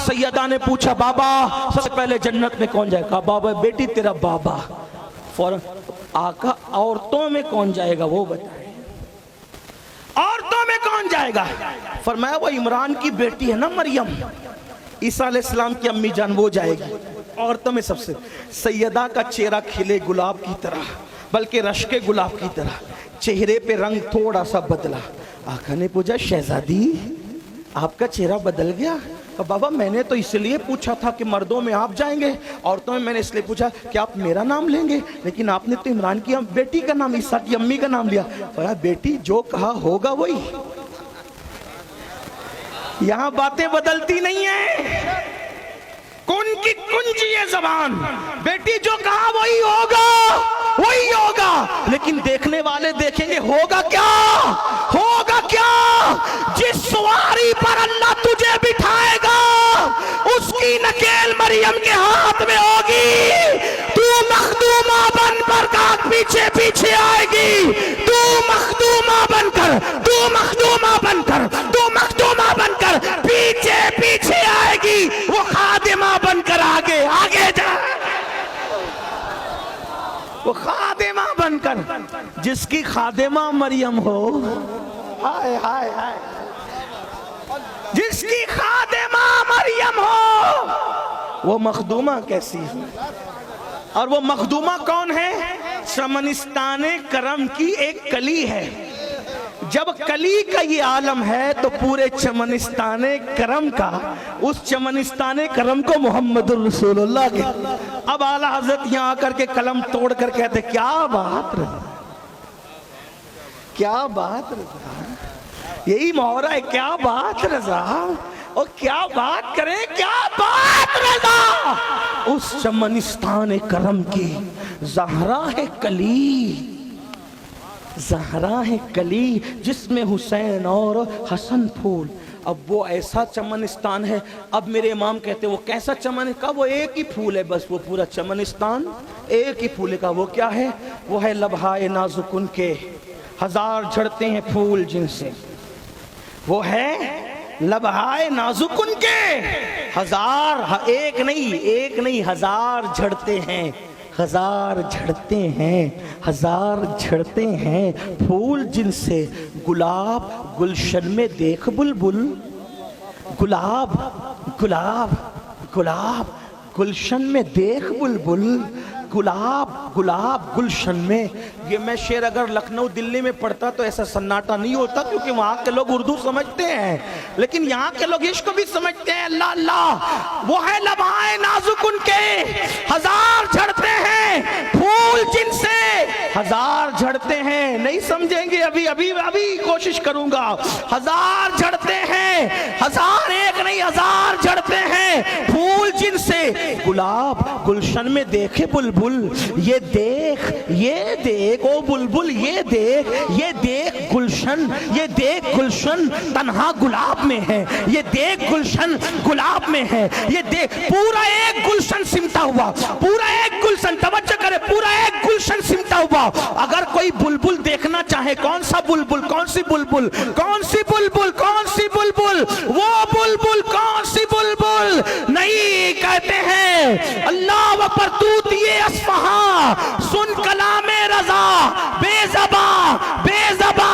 सैयदा ने पूछा बाबा सबसे पहले जन्नत में कौन जाएगा? बाबा बेटी तेरा बाबा। फौरन आका औरतों में कौन जाएगा वो बताए, औरतों में कौन जाएगा? फरमाया वो इमरान की बेटी है ना मरियम, ईसा अलैहिस्सलाम की अम्मी जान, वो जाएगी औरतों में सबसे। सैयदा का चेहरा खिले गुलाब की तरह, बल्कि रश्के गुलाब की तरह, चेहरे पे रंग थोड़ा सा बदला। आका ने पूछा शहजादी आपका चेहरा बदल गया? और बाबा मैंने तो इसलिए पूछा था कि मर्दों में आप जाएंगे, औरतों में मैंने इसलिए पूछा कि आप मेरा नाम लेंगे, लेकिन आपने तो इमरान की बेटी का नाम, ईसा की अम्मी का नाम लिया। बोला बेटी जो कहा होगा वही, यहां बातें बदलती नहीं है, कौन की कुंजी है जबान, बेटी जो कहा वही होगा, वही होगा। लेकिन देखने वाले देखेंगे होगा क्या, होगा क्या? जिस सवारी पर अल्लाह तुझे बिठाएगा उसकी नकेल मरियम के हाथ में होगी। तू मखदूमा बनकर काक पीछे पीछे आएगी, तू मखदूमा बनकर, तू मखदूमा बनकर, तू मखदूमा बनकर पीछे पीछे आएगी, वो खादिमा बनकर आगे आगे जा, वो खादिमा बनकर। जिसकी खादिमा मरियम हो, हाय हाय हाय, जिसकी खादिमा मरियम हो वो मखदूमा कैसी है? और वो मखदूमा कौन है? चमनिस्ताने करम की एक कली है। जब कली का ये आलम है तो पूरे चमनिस्ताने करम का, उस चमनिस्ताने करम को मोहम्मदुर रसूलुल्लाह के। अब आला हजरत यहाँ आकर के कलम तोड़ कर कहते क्या बात रजा, क्या बात रजा, यही मोहरा है, क्या बात रजा, और क्या बात करें, क्या बात रजा। उस चमनिस्तान करम की ज़हरा है कली, ज़हरा है कली जिसमें हुसैन और हसन फूल। अब वो ऐसा चमनिस्तान है। अब मेरे इमाम कहते वो कैसा चमन का? वो एक ही फूल है बस, वो पूरा चमनिस्तान एक ही फूल का। वो क्या है? वो है लबहाए नाजुकुन के हजार झड़ते हैं फूल जिनसे, वो है लबहाए नाजुकुन के हजार, एक नहीं हजार झड़ते हैं, हजार झड़ते हैं, हजार झड़ते हैं फूल जिनसे। गुलाब गुलशन में देख बुलबुल, गुलाब गुलाब गुलाब गुलशन में देख बुलबुल, गुलाब गुलाब गुलशन में। ये मैं शेर अगर लखनऊ दिल्ली में पढ़ता तो ऐसा सन्नाटा नहीं होता, क्योंकि वहाँ के लोग उर्दू समझते हैं, लेकिन यहाँ के लोग इश्क भी समझते हैं। अल्लाह अल्लाह। वो है लबहाए नाजुकुन के हजार झड़ते हैं फूल जिनसे, हजार झड़ते हैं, नहीं समझेंगे अभी अभी अभी कोशिश करूंगा। हजार झड़ते हैं, हजार एक नहीं हजार झड़ते हैं फूल जिनसे। गुलाब गुलशन में देखे बुलबुल, ये देख ओ बुलबुल, ये देख गुलशन, ये देख गुलशन तन्हा गुलाब में है, ये देख गुलशन गुलाब में है, ये देख पूरा एक गुलशन सिमटा हुआ, पूरा एक गुलशन, तवज्जो करे, पूरा एक गुलशन सिमटा हुआ। अगर कोई बुलबुल देखना चाहे, कौन सा बुलबुल, कौन सी बुलबुल, कौन सी बुलबुल, कौन सी बुलबुल, वो बुलबुल कौन सी बुलबुल? नहीं, कहते हैं अल्लाह व पर तू दिए अस्फहा सुन कलामे रजा, बेज़बा बेज़बा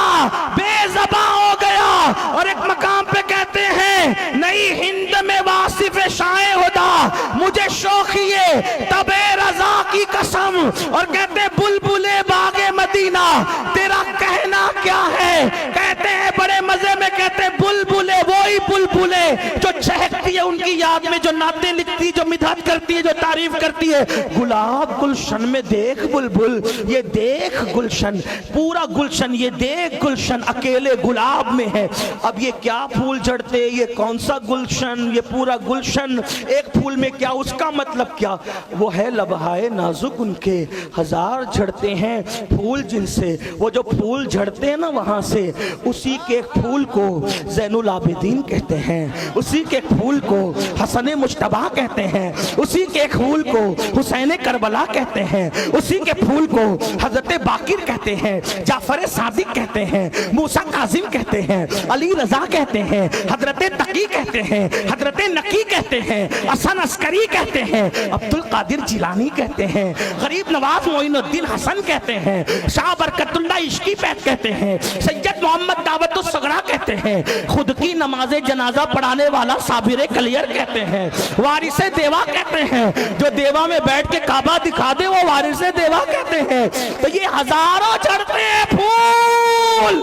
बेज़बा हो गया। और एक मकाम पे कहते हैं नई हिंद में वासिफ शाए हुदा, मुझे शौकिए तबे रजा की कसम। और कहते बुलबुले बागे मदीना तेरा कहना क्या है? कहते हैं बड़े मजे में, कहते बुलबुले वही बुलबुले जो चहकती है उनकी याद में, जो नाते लिखती है, जो मिधात करती है, जो तारीफ करती है। गुलाब गुलशन में देख बुलबुल, ये देख गुलशन, पूरा गुलशन, ये देख गुलशन अकेले गुलाब में है। अब ये क्या फूल झड़ते, ये कौन सा गुलशन, ये पूरा गुलशन एक फूल में क्या, उसका मतलब क्या? वो है लबहाए नाजुक उनके हजार झड़ते हैं फूल जिनसे। वो जो फूल झड़ते हैं ना वहां से, उसी के फूल को ज़ैनुल आबिदीन कहते हैं, उसी के फूल को हसन मुश्तबा कहते हैं, उसी के फूल को हुसैन करबला कहते हैं, उसी के फूल को हजरत बाकिर कहते हैं, जाफर सादिक कहते हैं, मूसा काजिम कहते हैं, अली रजा कहते हैं, हजरत तकी कहते हैं, हजरत नकी कहते हैं, हसन अस्करी कहते हैं, अब्दुल कादिर जिलानी कहते हैं, गरीब नवाज मोइनुद्दीन हसन कहते हैं, शाह बरकतुल्लाह इश्की पैद कहते हैं, सैयद मोहम्मद दावतुस सगरा कहते हैं, खुद की नमाजे जनाजा पढ़ाने वाला साबिर कलियर कहते हैं, वारिसे देवा कहते हैं, जो देवा में बैठ के काबा दिखा दे वो वारिसे देवा कहते हैं। तो ये हजारों झड़ते हैं फूल,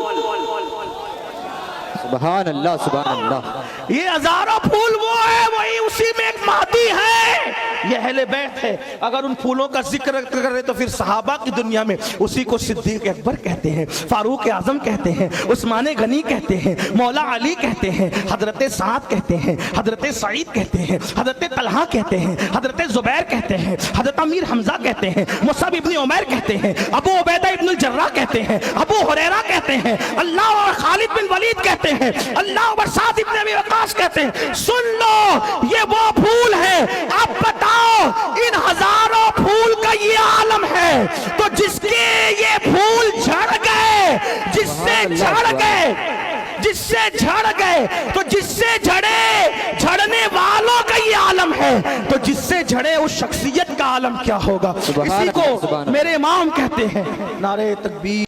सुभान अल्लाह सुभान अल्लाह। ये हजारों फूल वो है, वही उसी में एक महदी है, ये अहले बैत है। अगर उन फूलों का जिक्र करें तो फिर सहाबा की दुनिया में उसी को सिद्दीक अकबर कहते हैं, फारूक आजम कहते हैं, उस्मान गनी कहते हैं, मौला अली कहते हैं, हजरत साद कहते हैं, हजरत सईद कहते हैं, हजरत तलहा कहते हैं, हजरत जुबैर कहते हैं, हजरत अमीर हमजा कहते हैं, मुसअब इब्न उमैर कहते हैं, अबू उबैदा इब्न जर्राह कहते हैं, अबू हुरैरा कहते हैं, अल्लाह और खालिद बिन वलीद कहते हैं, अल्लाह और साद इब्न अबी वक्कास कहते हैं। सुन लो, ये वो फूल है। आप बताओ, इन हजारों फूल का ये आलम है, तो जिसके ये फूल झड़ गए, जिससे झड़ गए, तो जिससे झड़ने वालों का ये आलम है, तो जिससे झड़े उस शख्सियत का आलम क्या होगा। इसी को मेरे इमाम कहते हैं। नारे तकबीर।